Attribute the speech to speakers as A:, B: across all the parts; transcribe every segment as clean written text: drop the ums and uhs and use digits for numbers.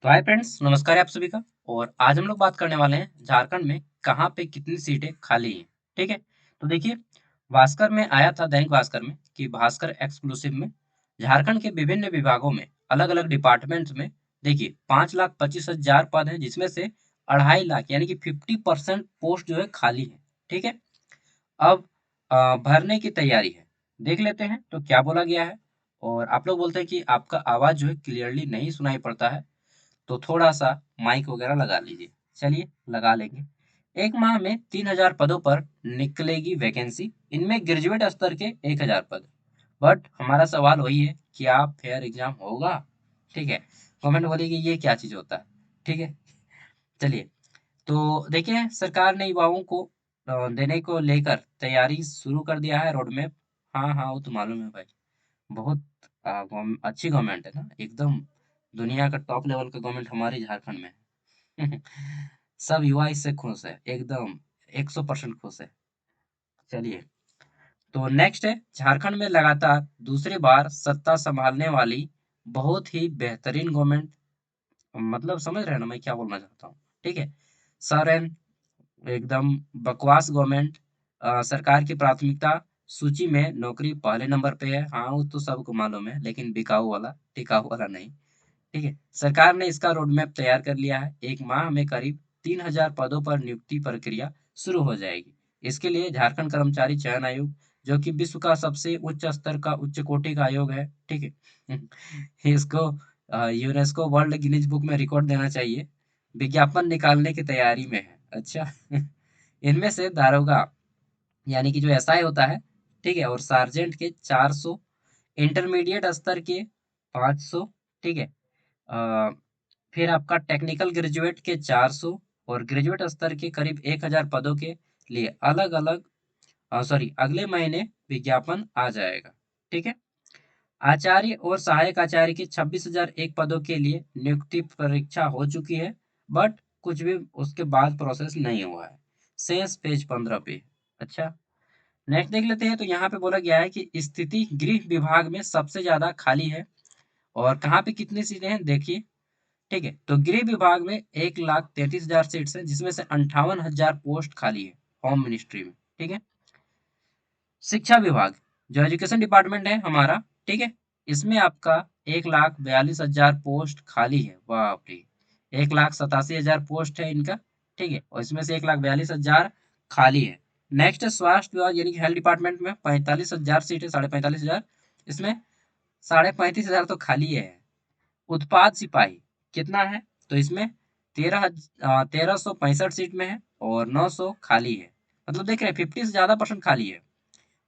A: तो hi friends, नमस्कार है आप सभी का। और आज हम लोग बात करने वाले हैं झारखंड में कहाँ पे कितनी सीटें खाली हैं। ठीक है। तो देखिए, भास्कर में आया था, दैनिक भास्कर में, कि भास्कर एक्सक्लूसिव में झारखंड के विभिन्न विभागों में अलग अलग डिपार्टमेंट्स में देखिए 5,25,000 पद हैं, जिसमें से 2.5 लाख यानी कि 50% पोस्ट जो है खाली है। ठीक है। अब भरने की तैयारी है। देख लेते हैं तो क्या बोला गया है। और आप लोग बोलते हैं कि आपका आवाज जो है क्लियरली नहीं सुनाई पड़ता है, तो थोड़ा सा माइक वगैरह लगा लीजिए। चलिए, लगा लेंगे। 1 माह में 3,000 पदों पर निकलेगी वैकेंसी। इनमें ग्रेजुएट स्तर के 1,000 पद। बट हमारा सवाल वही है, क्या फेयर एग्जाम होगा? ठीक है। कमेंट बोलिए कि ये क्या चीज होता है। ठीक है। चलिए, तो देखिए, सरकार ने युवाओं को देने को लेकर तैयारी शुरू कर दिया है, रोड मैप। हाँ हाँ, वो तो मालूम है भाई। बहुत अच्छी गवर्नमेंट है ना, एकदम दुनिया का टॉप लेवल का गवर्नमेंट हमारे झारखंड में है। सब युवा इससे खुश है, एकदम 100% खुश है। चलिए, तो नेक्स्ट है, झारखंड में लगातार दूसरी बार सत्ता संभालने वाली बहुत ही बेहतरीन गवर्नमेंट। मतलब समझ रहे हैं ना मैं क्या बोलना चाहता हूँ। ठीक है। सरेन एकदम बकवास गवर्नमेंट। सरकार की प्राथमिकता सूची में नौकरी पहले नंबर पे है। हाँ, वो तो सबको मालूम है, लेकिन बिकाऊ वाला, टिकाऊ वाला नहीं। ठीक है। सरकार ने इसका रोड मैप तैयार कर लिया है। 1 माह में करीब 3,000 पदों पर नियुक्ति प्रक्रिया शुरू हो जाएगी। इसके लिए झारखंड कर्मचारी चयन आयोग, जो कि विश्व का सबसे उच्च स्तर का उच्च कोटि का आयोग है। ठीक है। इसको यूनेस्को वर्ल्ड गिनीज बुक में रिकॉर्ड देना चाहिए। विज्ञापन निकालने की तैयारी में है। अच्छा। इनमें से दारोगा यानी कि जो एसआई होता है, ठीक है, और सार्जेंट के 400, इंटरमीडिएट स्तर के 500। ठीक है। अ, फिर आपका टेक्निकल ग्रेजुएट के 400 और ग्रेजुएट स्तर के करीब 1,000 पदों के लिए अलग अलग, सॉरी, अगले महीने विज्ञापन आ जाएगा। ठीक है। आचार्य और सहायक आचार्य के 26,001 पदों के लिए नियुक्ति परीक्षा हो चुकी है। बट कुछ भी उसके बाद प्रोसेस नहीं हुआ है। शेष पेज 15 पे। अच्छा। नेक्स्ट देख लेते हैं, तो यहाँ पे बोला गया है कि स्थिति गृह विभाग में सबसे ज्यादा खाली है। और कहाँ पे कितनी सीटें हैं देखिए। ठीक है। तो गृह विभाग में 1,33,000 सीट्स हैं, जिसमें से 58,000 पोस्ट खाली है होम मिनिस्ट्री में। ठीक है। शिक्षा विभाग, जो एजुकेशन डिपार्टमेंट है हमारा, ठीक है, इसमें आपका 1,42,000 पोस्ट खाली है। बाप रे। 1,87,000 पोस्ट है इनका। ठीक है। और इसमें से 1,42,000 खाली है। नेक्स्ट है स्वास्थ्य विभाग यानी कि हेल्थ डिपार्टमेंट में 45,000 सीट है, 45,500। इसमें 35,500 तो खाली है। उत्पाद सिपाही कितना है? तो इसमें 1,365 सीट में है और 900 खाली है। मतलब देख रहे हैं, 50 से ज्यादा परसेंट खाली है।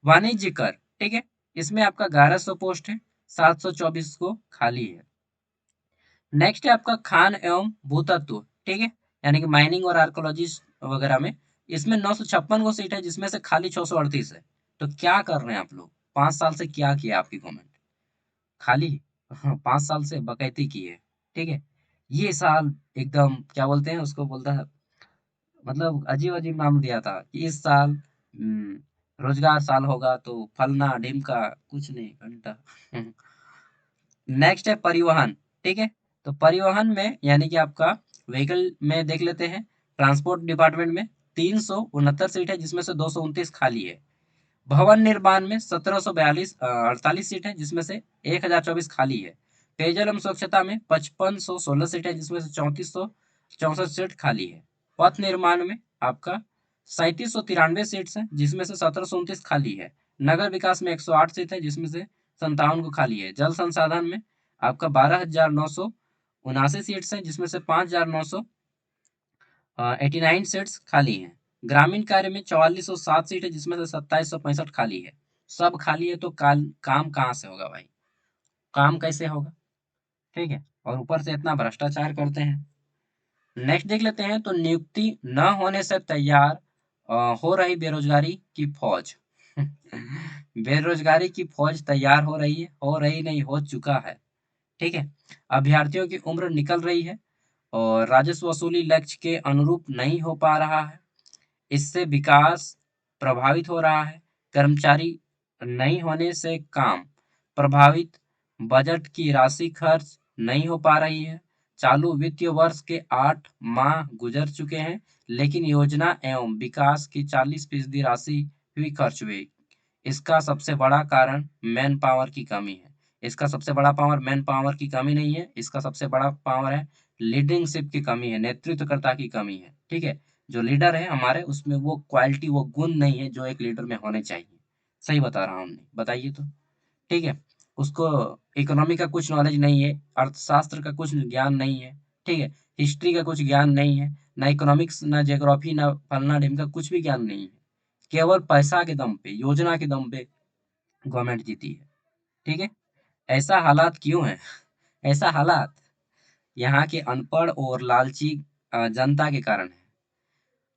A: वाणिज्य कर, ठीक है, इसमें आपका 1,100 पोस्ट है, 724 को खाली है। नेक्स्ट है आपका खान एवं भूतत्व। ठीक है, यानी कि माइनिंग और आर्कोलॉजिस्ट वगैरह में, इसमें 956 को सीट है, जिसमें से खाली 638 है। तो क्या कर रहे हैं आप लोग? 5 साल से क्या किया आपकी गवर्नमेंट? खाली। 5 साल से बकैती की है। ठीक है। ये साल एकदम क्या बोलते हैं उसको, बोलता है, मतलब अजीब अजीब नाम दिया था कि इस साल रोजगार साल होगा, तो फलना ढिमका कुछ नहीं घंटा। नेक्स्ट है परिवहन। ठीक है। तो परिवहन में यानी कि आपका व्हीकल में देख लेते हैं। ट्रांसपोर्ट डिपार्टमेंट में 369 सीट है, जिसमें से 229 खाली है। भवन निर्माण में 1742 48 सीट है, जिसमें से 1,024 खाली है। पेयजल एवं स्वच्छता में 5,516 सीट है, जिसमें से 3,464 सीट खाली है। पथ निर्माण में आपका 3,793 सीट्स है, जिसमें से 1,729 खाली है। नगर विकास में 108 सीट है, जिसमें से 57 को खाली है। जल संसाधन में आपका 12,979 सीट्स है, जिसमें से 5,900 89 सीट्स खाली हैं। ग्रामीण कार्य में 4,407 सीट है, जिसमें से 2,765 खाली है। सब खाली है, तो काम कहाँ से होगा भाई? काम कैसे होगा? ठीक है। और ऊपर से इतना भ्रष्टाचार करते हैं। नेक्स्ट देख लेते हैं, तो नियुक्ति न होने से तैयार हो रही बेरोजगारी की फौज। बेरोजगारी की फौज तैयार हो रही है, हो रही नहीं, हो चुका है। ठीक है। अभ्यर्थियों की उम्र निकल रही है और राजस्व वसूली लक्ष्य के अनुरूप नहीं हो पा रहा है। इससे विकास प्रभावित हो रहा है। कर्मचारी नहीं होने से काम प्रभावित। बजट की राशि खर्च नहीं हो पा रही है। चालू वित्तीय वर्ष के 8 माह गुजर चुके हैं, लेकिन योजना एवं विकास की 40% राशि भी खर्च हुई। इसका सबसे बड़ा कारण मैन पावर की कमी है। इसका सबसे बड़ा पावर मैन पावर की कमी नहीं है, इसका सबसे बड़ा पावर है लीडरशिप की कमी है, नेतृत्वकर्ता की कमी है। ठीक है, जो लीडर है हमारे उसमें वो क्वालिटी वो गुण नहीं है जो एक लीडर में होने चाहिए। सही बता रहा हूँ नहीं, बताइए तो। ठीक है, उसको इकोनॉमी का कुछ नॉलेज नहीं है, अर्थशास्त्र का कुछ ज्ञान नहीं है। ठीक है, हिस्ट्री का कुछ ज्ञान नहीं है, ना इकोनॉमिक्स ना ज्योग्राफी ना फलना ढिमका कुछ भी ज्ञान नहीं है। केवल पैसा के दम पे, योजना के दम पे गवर्नमेंट जीती है। ठीक है, ऐसा हालात क्यों है? ऐसा हालात यहाँ के अनपढ़ और लालची जनता के कारण है।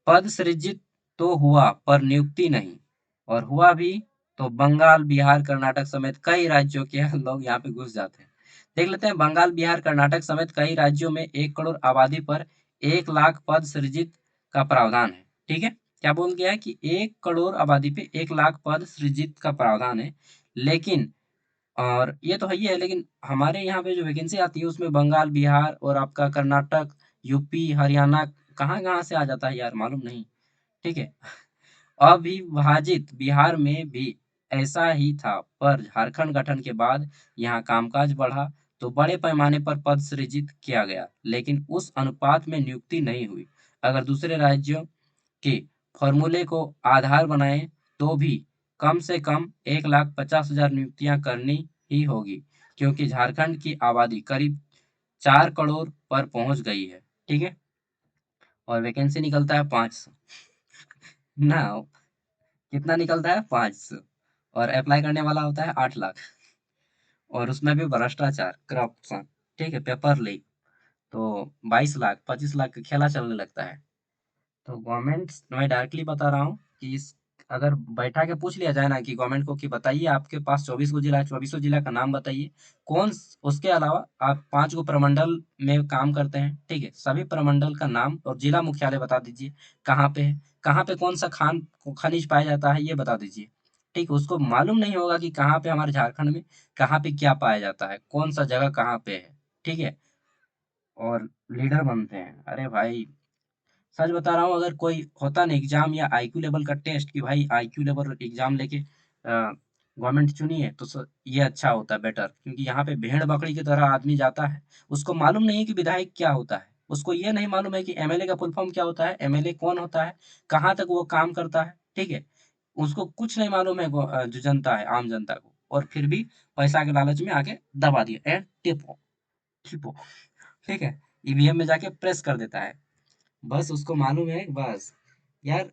A: पद सृजित तो हुआ पर नियुक्ति नहीं, और हुआ भी तो बंगाल बिहार कर्नाटक समेत कई राज्यों के लोग यहाँ पे घुस जाते हैं। देख लेते हैं, बंगाल बिहार कर्नाटक समेत कई राज्यों में 1 करोड़ आबादी पर 1 लाख पद सृजित का प्रावधान है। ठीक है, क्या बोल गया है कि 1 करोड़ आबादी पे 1 लाख पद सृजित का प्रावधान है, लेकिन और ये तो है ही है, लेकिन हमारे यहाँ पे जो वैकेंसी आती है उसमें बंगाल बिहार और आपका कर्नाटक यूपी हरियाणा कहाँ कहाँ से आ जाता है यार, मालूम नहीं। ठीक है, अविभाजित बिहार में भी ऐसा ही था, पर झारखंड गठन के बाद यहाँ कामकाज बढ़ा तो बड़े पैमाने पर पद सृजित किया गया, लेकिन उस अनुपात में नियुक्ति नहीं हुई। अगर दूसरे राज्यों के फॉर्मूले को आधार बनाएं तो भी कम से कम 1,50,000 नियुक्तियां करनी ही होगी, क्योंकि झारखंड की आबादी करीब 4 करोड़ पर पहुंच गई है। ठीक है, और वैकेंसी निकलता है 500 ना, कितना निकलता है 500, और अप्लाई करने वाला होता है 8 लाख, और उसमें भी भ्रष्टाचार करप्शन। ठीक है, पेपर लीक, तो 22 लाख 25 लाख का खेला चलने लगता है। तो गवर्नमेंट, मैं डायरेक्टली बता रहा हूँ कि इस, अगर बैठा के पूछ लिया जाए ना कि गवर्नमेंट को कि बताइए आपके पास 24 गो जिला है, 24 जिला का नाम बताइए, उसके अलावा आप 5 गो प्रमंडल में काम करते हैं, ठीक है, सभी प्रमंडल का नाम और जिला मुख्यालय बता दीजिए कहाँ पे है, कहाँ पे कौन सा खनिज पाया जाता है ये बता दीजिए। ठीक, उसको मालूम नहीं होगा कि कहाँ पे हमारे झारखंड में कहाँ पे क्या पाया जाता है, कौन सा जगह कहाँ पे है। ठीक है, और लीडर बनते हैं, अरे भाई सच बता रहा हूँ, अगर कोई होता ना एग्जाम या आईक्यू लेवल का टेस्ट कि भाई आईक्यू लेवल एग्जाम लेके गवर्नमेंट चुनी है, तो ये अच्छा होता है, बेटर, क्योंकि यहाँ पे भेड़ बकरी की तरह आदमी जाता है। उसको मालूम नहीं है कि विधायक क्या होता है, उसको ये नहीं मालूम है कि एमएलए का फुल फॉर्म क्या होता है, एमएलए कौन होता है, कहाँ तक वो काम करता है। ठीक है, उसको कुछ नहीं मालूम है, जो जनता है आम जनता को, और फिर भी पैसा के लालच में आके दबा दिया टिपो टिपो। ठीक है, ईवीएम में जाके प्रेस कर देता है, बस उसको मालूम है बस। यार,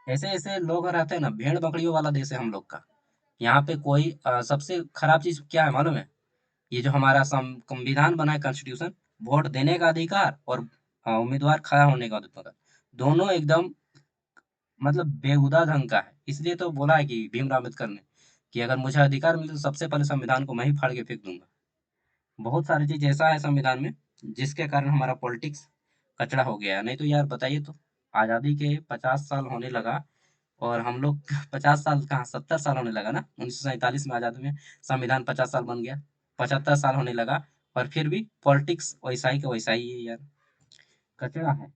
A: ऐसे ऐसे लोग रहते हैं ना, भेड़ बकरियों वाला देश है हम लोग का। यहाँ पे कोई सबसे खराब चीज क्या है मालूम है? ये जो हमारा संविधान बना है, कॉन्स्टिट्यूशन, वोट देने का अधिकार और उम्मीदवार खड़ा होने का अधिकार, दोनों एकदम मतलब बेहुदा ढंग का है। इसलिए तो बोला है कि भीमराव अम्बेडकर ने कि अगर मुझे अधिकार मिले तो सबसे पहले संविधान को मैं ही फाड़ के फेंक दूंगा। बहुत सारी चीज ऐसा है संविधान में जिसके कारण हमारा पॉलिटिक्स कचड़ा हो गया है। नहीं तो यार बताइए तो, आजादी के 50 साल होने लगा, और हम लोग 50 साल कहाँ, 70 साल होने लगा ना, 1947 में आजादी में संविधान 50 साल बन गया, 75 साल होने लगा, और फिर भी पॉलिटिक्स वैसा ही का वैसा ही है यार, कचरा है।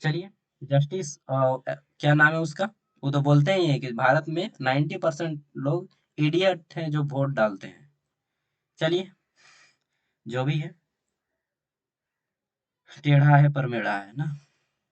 A: चलिए, जस्टिस क्या नाम है उसका, वो तो बोलते ही है कि भारत में 90% लोग इडियट हैं जो वोट डालते हैं। चलिए, जो भी है, टेढ़ा है पर मेढ़ा है ना।